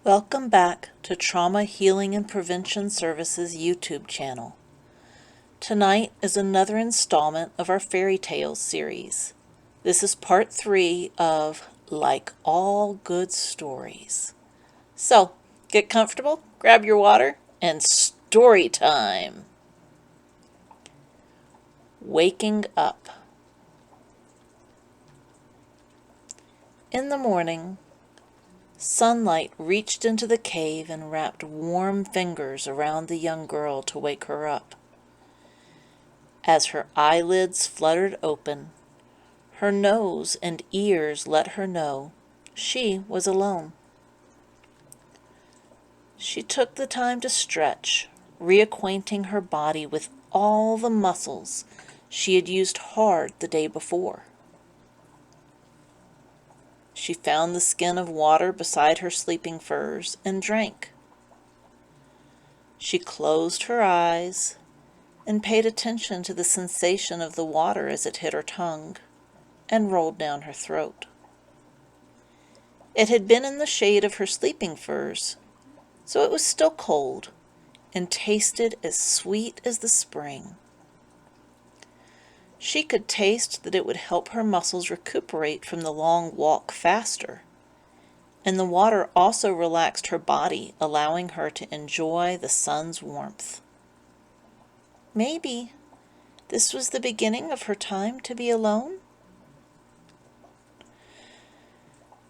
Welcome back to Trauma Healing and Prevention Services YouTube channel. Tonight is another installment of our Fairytales series. This is part 3 of Like All Good Stories. So, get comfortable, grab your water, and story time! Waking Up. In the morning, sunlight reached into the cave and wrapped warm fingers around the young girl to wake her up. As her eyelids fluttered open, her nose and ears let her know she was alone. She took the time to stretch, reacquainting her body with all the muscles she had used hard the day before. She found the skin of water beside her sleeping furs and drank. She closed her eyes and paid attention to the sensation of the water as it hit her tongue and rolled down her throat. It had been in the shade of her sleeping furs, so it was still cold and tasted as sweet as the spring. She could taste that it would help her muscles recuperate from the long walk faster, and the water also relaxed her body, allowing her to enjoy the sun's warmth. Maybe this was the beginning of her time to be alone?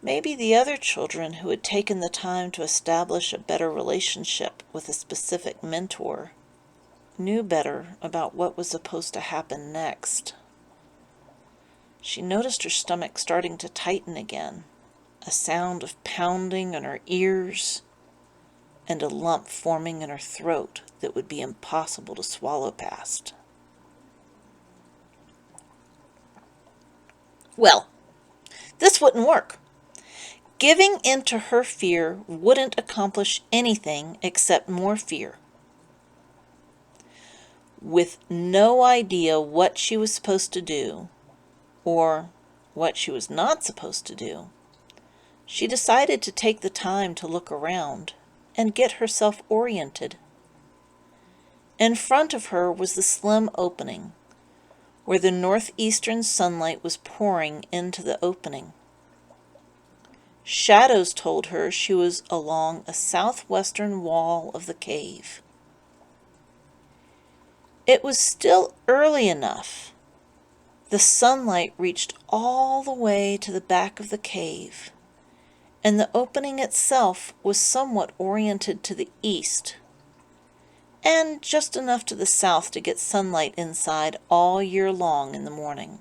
Maybe the other children who had taken the time to establish a better relationship with a specific mentor knew better about what was supposed to happen next. She noticed her stomach starting to tighten again, a sound of pounding in her ears, and a lump forming in her throat that would be impossible to swallow past. Well, this wouldn't work. Giving in to her fear wouldn't accomplish anything except more fear. With no idea what she was supposed to do, or what she was not supposed to do, she decided to take the time to look around and get herself oriented. In front of her was the slim opening, where the northeastern sunlight was pouring into the opening. Shadows told her she was along a southwestern wall of the cave. It was still early enough. The sunlight reached all the way to the back of the cave, and the opening itself was somewhat oriented to the east, and just enough to the south to get sunlight inside all year long in the morning.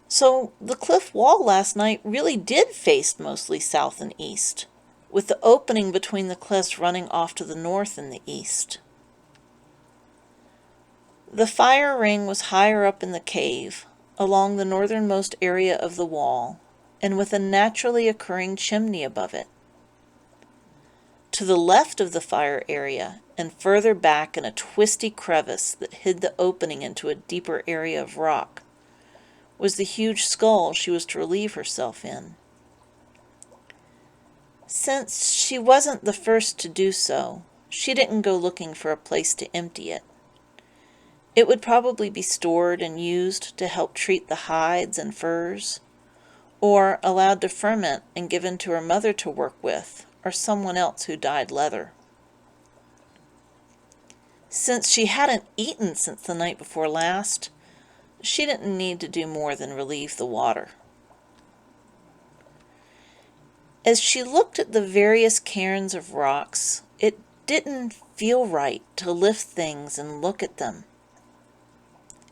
So the cliff wall last night really did face mostly south and east, with the opening between the cliffs running off to the north and the east. The fire ring was higher up in the cave, along the northernmost area of the wall, and with a naturally occurring chimney above it. To the left of the fire area, and further back in a twisty crevice that hid the opening into a deeper area of rock, was the huge skull she was to relieve herself in. Since she wasn't the first to do so, she didn't go looking for a place to empty it. It would probably be stored and used to help treat the hides and furs, or allowed to ferment and given to her mother to work with, or someone else who dyed leather. Since she hadn't eaten since the night before last, she didn't need to do more than relieve the water. As she looked at the various cairns of rocks, it didn't feel right to lift things and look at them.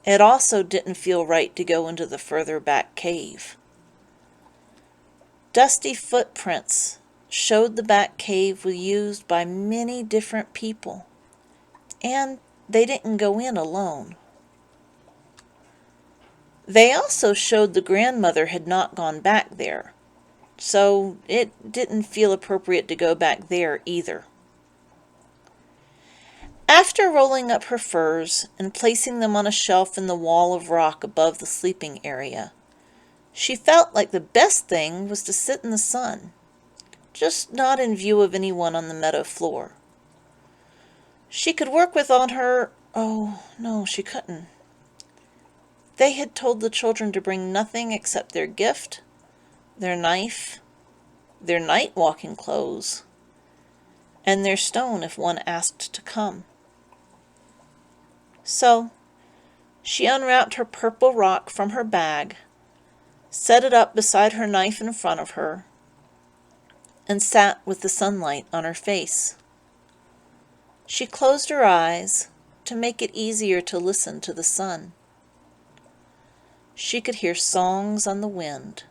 It also didn't feel right to go into the further back cave. Dusty footprints showed the back cave was used by many different people, and they didn't go in alone. They also showed the grandmother had not gone back there, so it didn't feel appropriate to go back there either. After rolling up her furs and placing them on a shelf in the wall of rock above the sleeping area, she felt like the best thing was to sit in the sun just not in view of anyone on the meadow floor. She could work with on her... Oh, no, she couldn't. They had told the children to bring nothing except their gift, their knife, their night walking clothes, and their stone if one asked to come. So she unwrapped her purple rock from her bag, set it up beside her knife in front of her, and sat with the sunlight on her face. She closed her eyes to make it easier to listen to the sun. She could hear songs on the wind.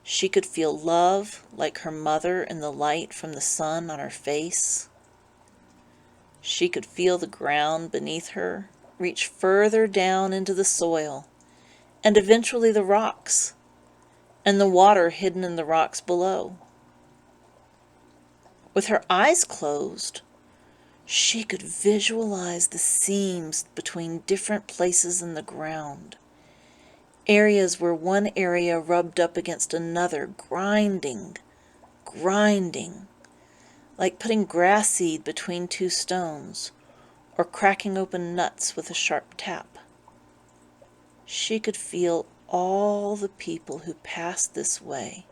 She could feel love like her mother in the light from the sun on her face. She could feel the ground beneath her reach further down into the soil, and eventually the rocks, and the water hidden in the rocks below. With her eyes closed, she could visualize the seams between different places in the ground, areas where one area rubbed up against another, grinding, like putting grass seed between two stones, or cracking open nuts with a sharp tap. She could feel all the people who passed this way,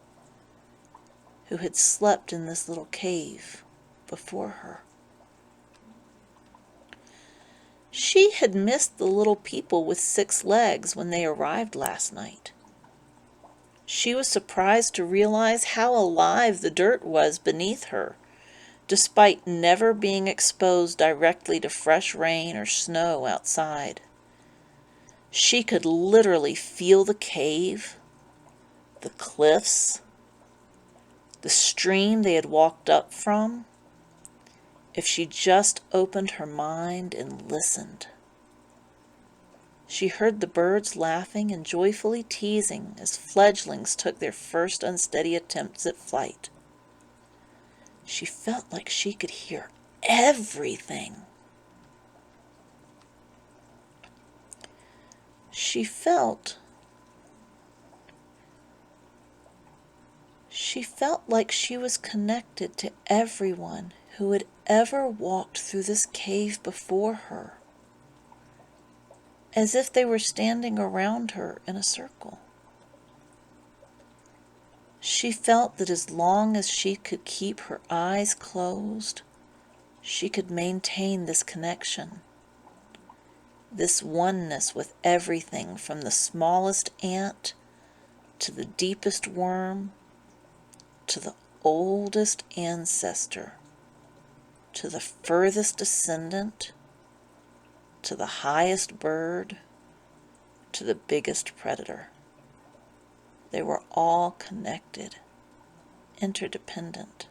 who had slept in this little cave before her. She had missed the little people with 6 legs when they arrived last night. She was surprised to realize how alive the dirt was beneath her, despite never being exposed directly to fresh rain or snow outside. She could literally feel the cave, the cliffs, the stream they had walked up from, if she just opened her mind and listened. She heard the birds laughing and joyfully teasing as fledglings took their first unsteady attempts at flight. She felt like she could hear everything. She felt like she was connected to everyone who had ever walked through this cave before her, as if they were standing around her in a circle. She felt that as long as she could keep her eyes closed, she could maintain this connection, this oneness with everything from the smallest ant to the deepest worm to the oldest ancestor to the furthest descendant to the highest bird to the biggest predator. They were all connected, interdependent.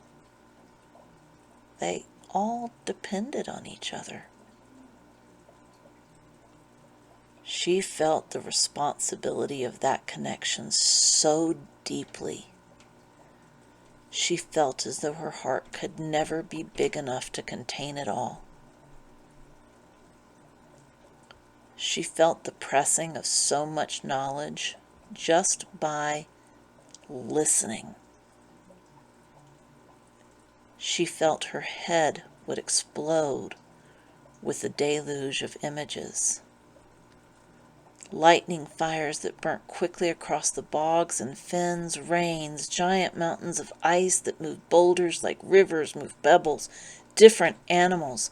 They all depended on each other. She felt the responsibility of that connection so deeply. She felt as though her heart could never be big enough to contain it all. She felt the pressing of so much knowledge just by listening. She felt her head would explode with the deluge of images. Lightning fires that burnt quickly across the bogs and fens, rains, giant mountains of ice that moved boulders like rivers move pebbles, different animals,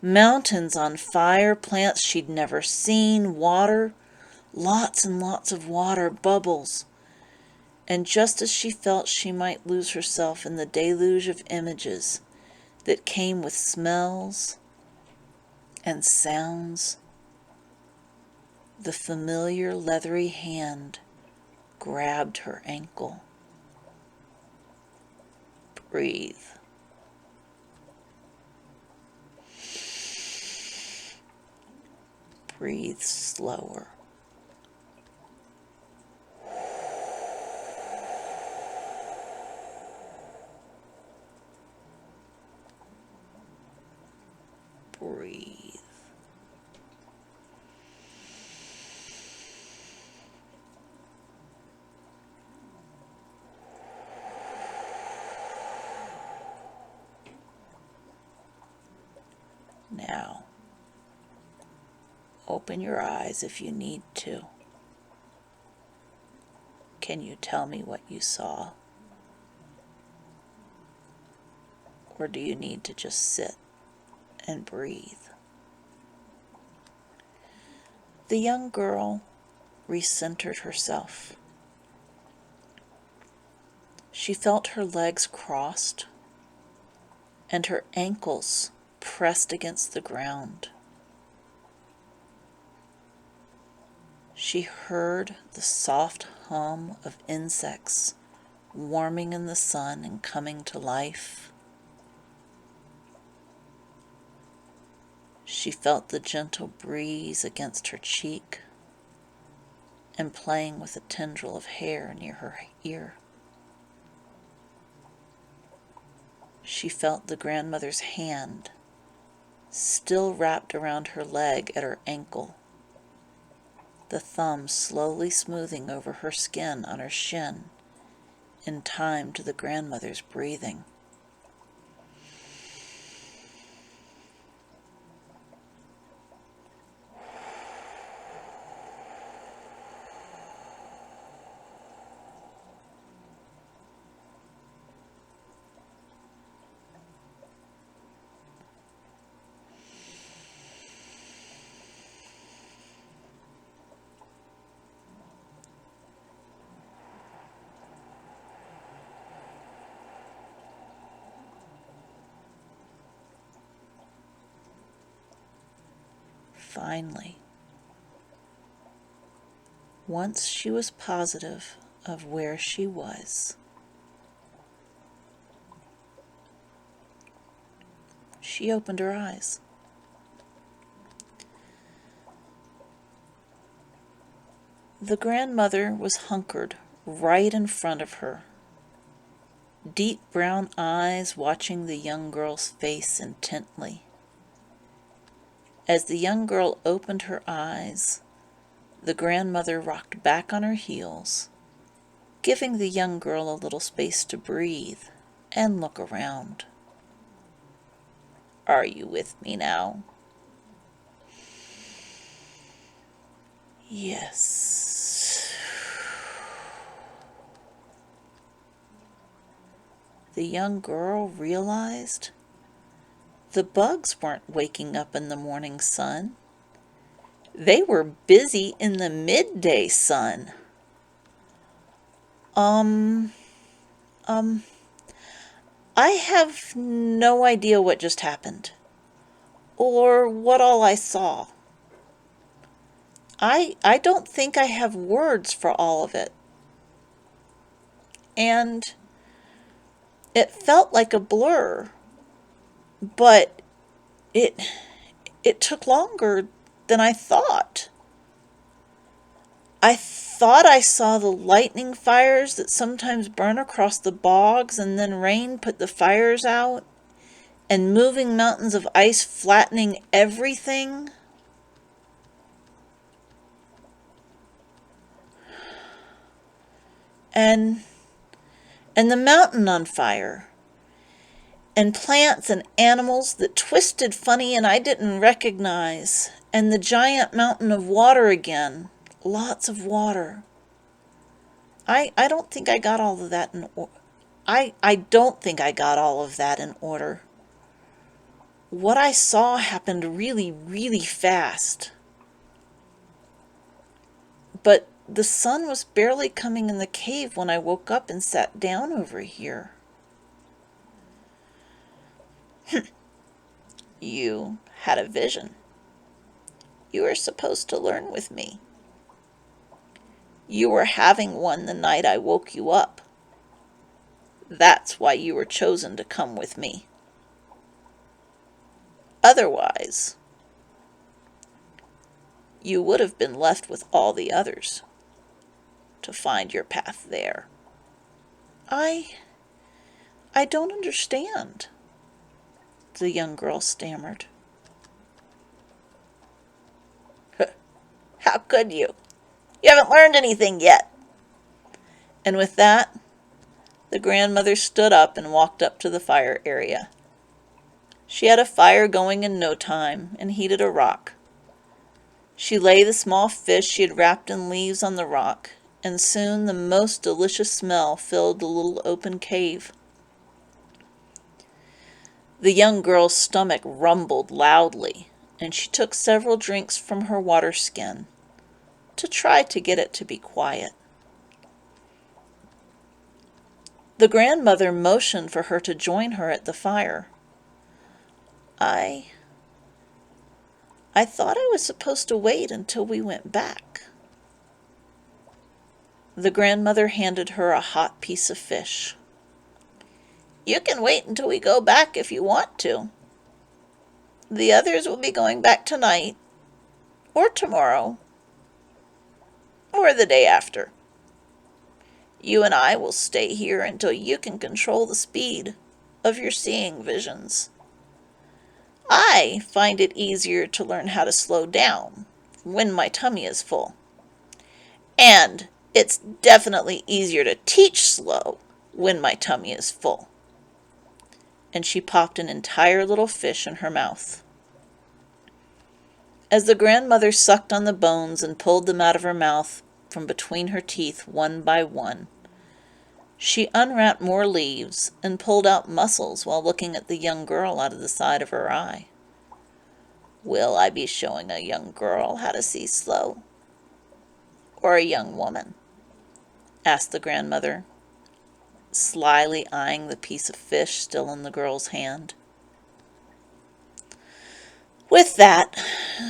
mountains on fire, plants she'd never seen, water, lots and lots of water, bubbles. And just as she felt she might lose herself in the deluge of images that came with smells and sounds, the familiar leathery hand grabbed her ankle. Breathe. Breathe slower. Breathe. Now, open your eyes if you need to. Can you tell me what you saw? Or do you need to just sit and breathe? The young girl recentered herself. She felt her legs crossed and her ankles pressed against the ground. She heard the soft hum of insects warming in the sun and coming to life. She felt the gentle breeze against her cheek and playing with a tendril of hair near her ear. She felt the grandmother's hand still wrapped around her leg at her ankle, the thumb slowly smoothing over her skin on her shin in time to the grandmother's breathing. Finally, once she was positive of where she was, she opened her eyes. The grandmother was hunkered right in front of her, deep brown eyes watching the young girl's face intently. As the young girl opened her eyes, the grandmother rocked back on her heels, giving the young girl a little space to breathe and look around. Are you with me now? Yes. The young girl realized the bugs weren't waking up in the morning sun. They were busy in the midday sun. I have no idea what just happened, or what all I saw. I don't think I have words for all of it. And it felt like a blur, but it took longer than I thought. I thought I saw the lightning fires that sometimes burn across the bogs, and then rain put the fires out, and moving mountains of ice flattening everything. And the mountain on fire, and plants and animals that twisted funny and I didn't recognize, and the giant mountain of water again, lots of water. I don't think I got all of that in order. I don't think I got all of that in order. What I saw happened really, really fast. But the sun was barely coming in the cave when I woke up and sat down over here. You had a vision. You were supposed to learn with me. You were having one the night I woke you up. That's why you were chosen to come with me. Otherwise, you would have been left with all the others to find your path there. I don't understand, the young girl stammered. How could you? You haven't learned anything yet. And with that, the grandmother stood up and walked up to the fire area. She had a fire going in no time and heated a rock. She lay the small fish she had wrapped in leaves on the rock, and soon the most delicious smell filled the little open cave. The young girl's stomach rumbled loudly, and she took several drinks from her water skin to try to get it to be quiet. The grandmother motioned for her to join her at the fire. I I thought I was supposed to wait until we went back. The grandmother handed her a hot piece of fish. You can wait until we go back if you want to. The others will be going back tonight, or tomorrow, or the day after. You and I will stay here until you can control the speed of your seeing visions. I find it easier to learn how to slow down when my tummy is full. And it's definitely easier to teach slow when my tummy is full. And she popped an entire little fish in her mouth. As the grandmother sucked on the bones and pulled them out of her mouth from between her teeth one by one, she unwrapped more leaves and pulled out mussels while looking at the young girl out of the side of her eye. Will I be showing a young girl how to see slow? Or a young woman? Asked the grandmother, slyly eyeing the piece of fish still in the girl's hand. With that,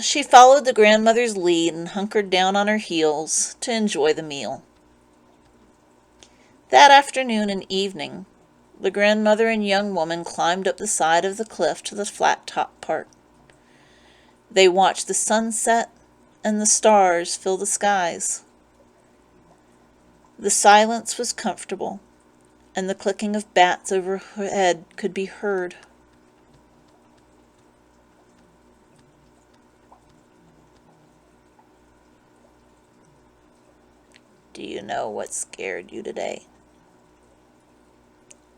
she followed the grandmother's lead and hunkered down on her heels to enjoy the meal. That afternoon and evening, the grandmother and young woman climbed up the side of the cliff to the flat top part. They watched the sunset and the stars fill the skies. The silence was comfortable, and the clicking of bats overhead could be heard. Do you know what scared you today?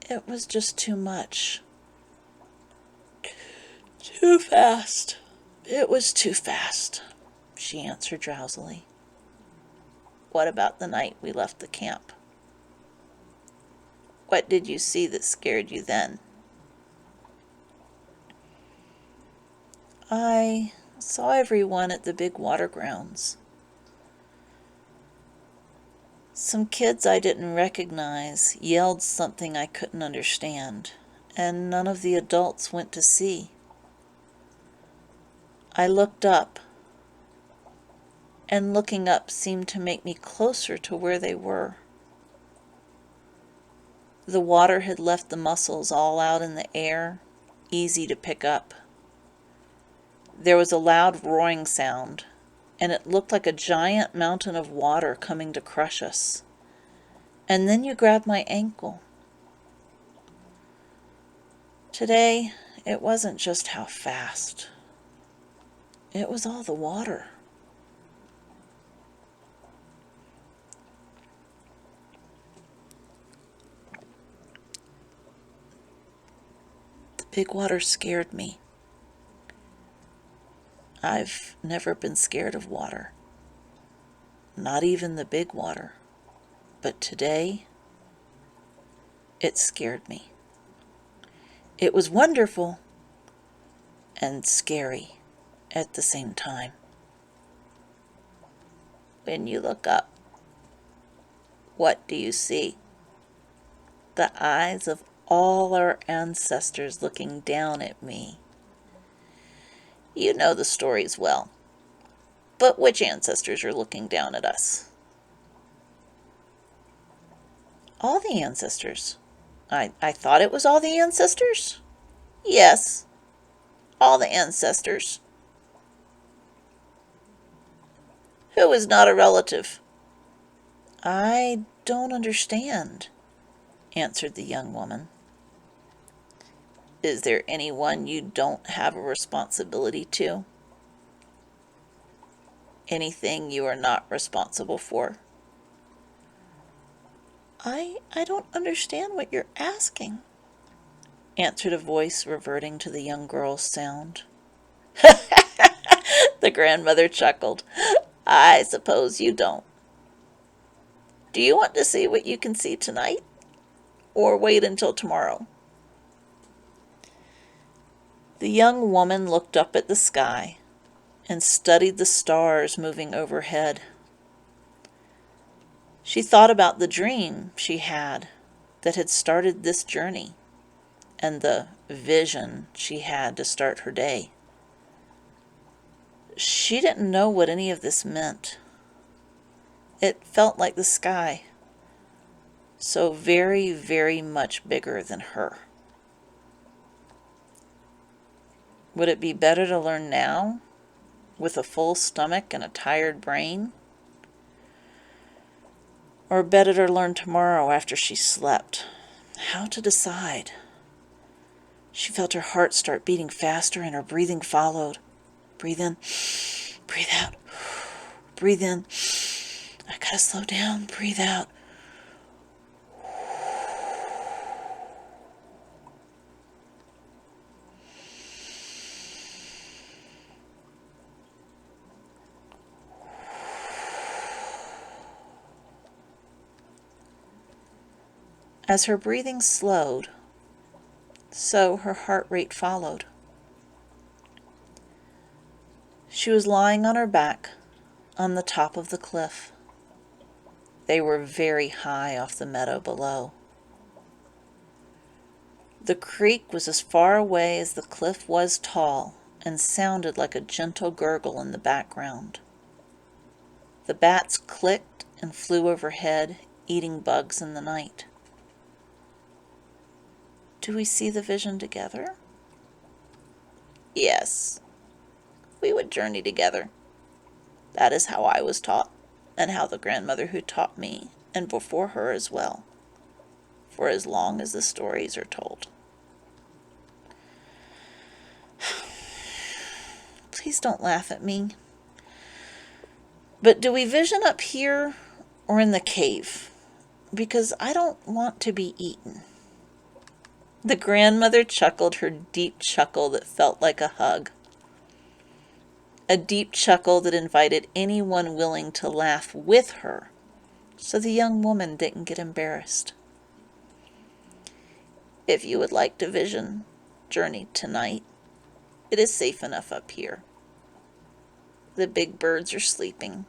It was just too much. Too fast. It was too fast, she answered drowsily. What about the night we left the camp? What did you see that scared you then? I saw everyone at the big water grounds. Some kids I didn't recognize yelled something I couldn't understand, and none of the adults went to see. I looked up, and looking up seemed to make me closer to where they were. The water had left the mussels all out in the air, easy to pick up. There was a loud roaring sound, and it looked like a giant mountain of water coming to crush us. And then you grabbed my ankle. Today, it wasn't just how fast. It was all the water. The big water scared me. I've never been scared of water. Not even the big water. But today, it scared me. It was wonderful and scary at the same time. When you look up, what do you see? The eyes of all our ancestors looking down at me. You know the stories well. But which ancestors are looking down at us? All the ancestors. I thought it was all the ancestors? Yes, all the ancestors. Who is not a relative? I don't understand, answered the young woman. Is there anyone you don't have a responsibility to? Anything you are not responsible for? I don't understand what you're asking. answered a voice reverting to the young girl's sound. The grandmother chuckled. I suppose you don't. Do you want to see what you can see tonight? Or wait until tomorrow? The young woman looked up at the sky and studied the stars moving overhead. She thought about the dream she had that had started this journey and the vision she had to start her day. She didn't know what any of this meant. It felt like the sky, so very, very much bigger than her. Would it be better to learn now, with a full stomach and a tired brain? Or better to learn tomorrow after she slept? How to decide? She felt her heart start beating faster and her breathing followed. Breathe in, breathe out, breathe in. I gotta slow down, breathe out. As her breathing slowed, so her heart rate followed. She was lying on her back on the top of the cliff. They were very high off the meadow below. The creek was as far away as the cliff was tall and sounded like a gentle gurgle in the background. The bats clicked and flew overhead, eating bugs in the night. Do we see the vision together? Yes, we would journey together. That is how I was taught, and how the grandmother who taught me, and before her as well, for as long as the stories are told. Please don't laugh at me. But do we vision up here or in the cave? Because I don't want to be eaten. The grandmother chuckled her deep chuckle that felt like a hug. A deep chuckle that invited anyone willing to laugh with her, so the young woman didn't get embarrassed. If you would like to vision journey tonight, it is safe enough up here. The big birds are sleeping,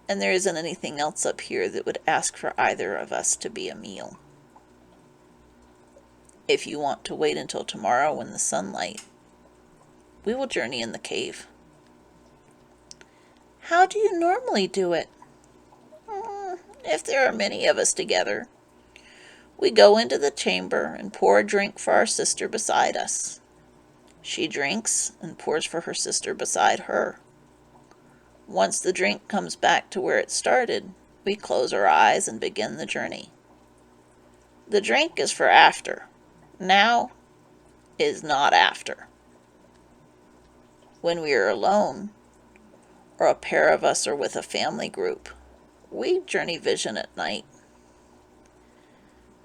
and there isn't anything else up here that would ask for either of us to be a meal. If you want to wait until tomorrow in the sunlight, we will journey in the cave. How do you normally do it? If there are many of us together, we go into the chamber and pour a drink for our sister beside us. She drinks and pours for her sister beside her. Once the drink comes back to where it started, we close our eyes and begin the journey. The drink is for after. Now is not after. When we are alone, or a pair of us are with a family group, we journey vision at night.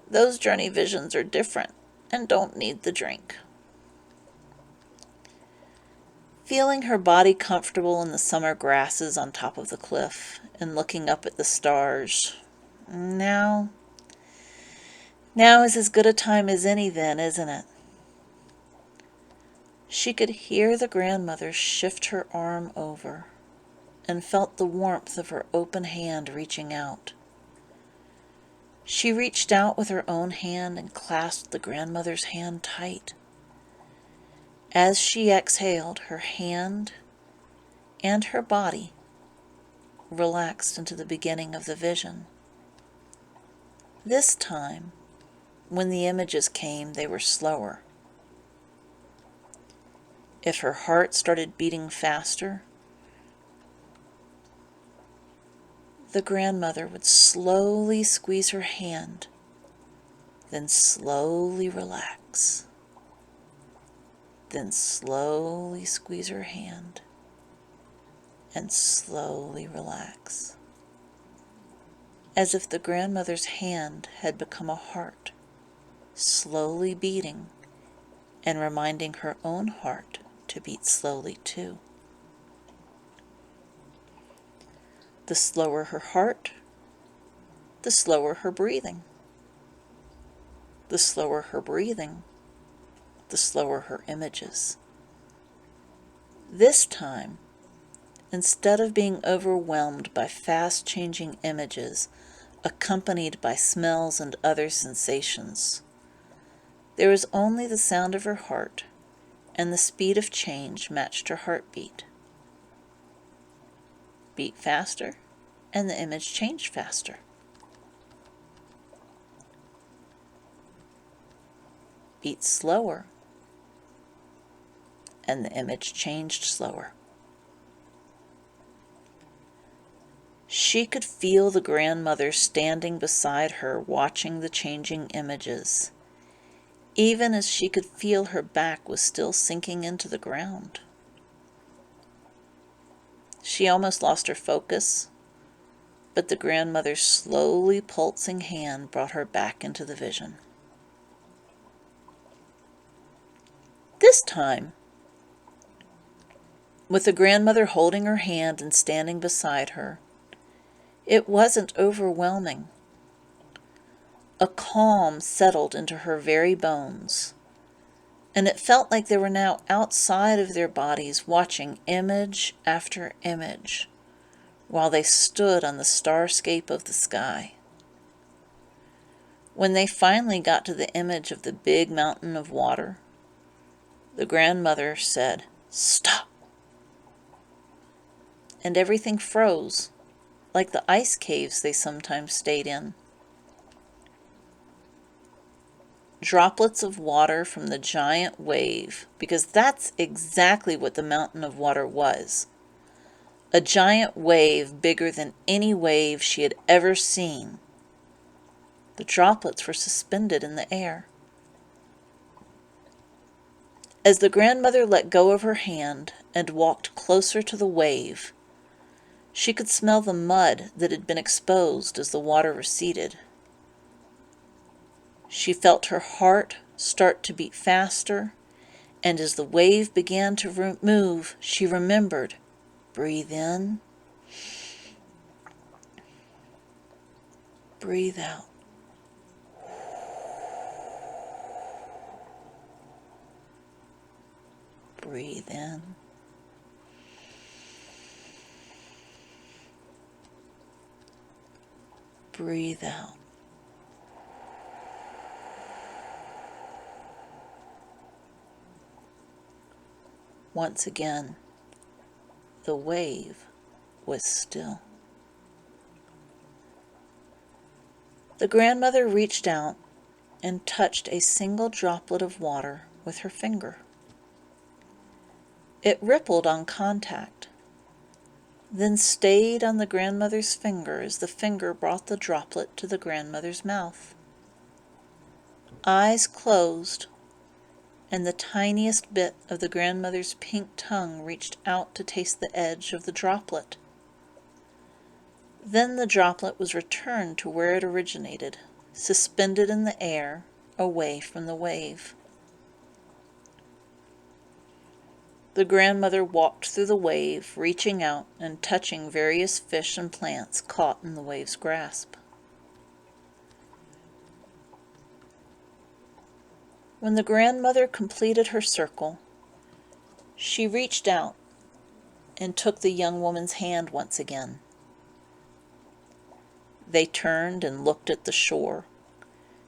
Those journey visions are different and don't need the drink. Feeling her body comfortable in the summer grasses on top of the cliff and looking up at the stars. Now is as good a time as any then, isn't it? She could hear the grandmother shift her arm over and felt the warmth of her open hand reaching out. She reached out with her own hand and clasped the grandmother's hand tight. As she exhaled, her hand and her body relaxed into the beginning of the vision. This time, when the images came, they were slower. If her heart started beating faster, the grandmother would slowly squeeze her hand, then slowly relax. Then slowly squeeze her hand and slowly relax. As if the grandmother's hand had become a heart, slowly beating and reminding her own heart to beat slowly too. The slower her heart, the slower her breathing. The slower her breathing, the slower her images. This time, instead of being overwhelmed by fast-changing images accompanied by smells and other sensations, there was only the sound of her heart, and the speed of change matched her heartbeat. Beat faster, and the image changed faster. Beat slower, and the image changed slower. She could feel the grandmother standing beside her, watching the changing images, even as she could feel her back was still sinking into the ground. She almost lost her focus, but the grandmother's slowly pulsing hand brought her back into the vision. This time, with the grandmother holding her hand and standing beside her, it wasn't overwhelming. A calm settled into her very bones, and it felt like they were now outside of their bodies, watching image after image while they stood on the starscape of the sky. When they finally got to the image of the big mountain of water, the grandmother said, "Stop!" And everything froze, like the ice caves they sometimes stayed in. Droplets of water from the giant wave, because that's exactly what the mountain of water was. A giant wave bigger than any wave she had ever seen. The droplets were suspended in the air. As the grandmother let go of her hand and walked closer to the wave, she could smell the mud that had been exposed as the water receded. She felt her heart start to beat faster, and as the wave began to move, she remembered, breathe in, breathe out. Breathe in. Breathe out. Once again, the wave was still. The grandmother reached out and touched a single droplet of water with her finger. It rippled on contact, then stayed on the grandmother's finger as the finger brought the droplet to the grandmother's mouth. Eyes closed, and the tiniest bit of the grandmother's pink tongue reached out to taste the edge of the droplet. Then the droplet was returned to where it originated, suspended in the air, away from the wave. The grandmother walked through the wave, reaching out and touching various fish and plants caught in the wave's grasp. When the grandmother completed her circle, she reached out and took the young woman's hand once again. They turned and looked at the shore,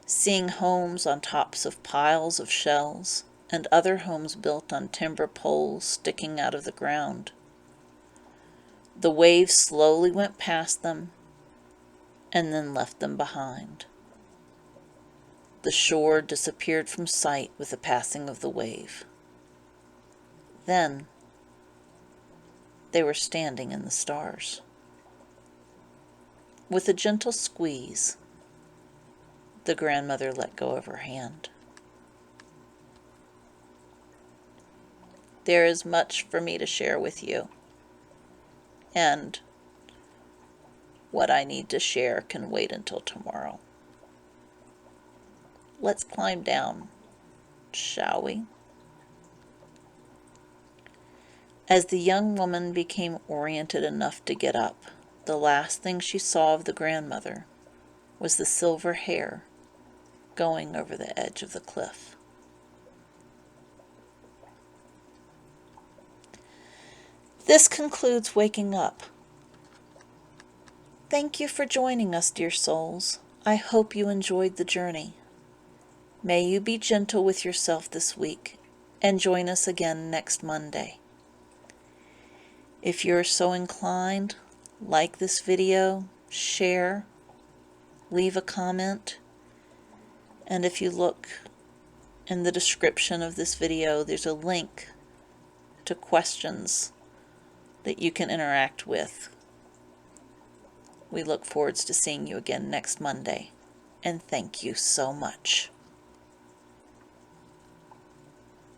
seeing homes on tops of piles of shells and other homes built on timber poles sticking out of the ground. The wave slowly went past them and then left them behind. The shore disappeared from sight with the passing of the wave. Then they were standing in the stars. With a gentle squeeze, the grandmother let go of her hand. There is much for me to share with you, and what I need to share can wait until tomorrow. Let's climb down, shall we? As the young woman became oriented enough to get up, the last thing she saw of the grandmother was the silver hair going over the edge of the cliff. This concludes Waking Up. Thank you for joining us, dear souls. I hope you enjoyed the journey. May you be gentle with yourself this week, and join us again next Monday. If you're so inclined, like this video, share, leave a comment, and if you look in the description of this video, there's a link to questions that you can interact with. We look forward to seeing you again next Monday, and thank you so much.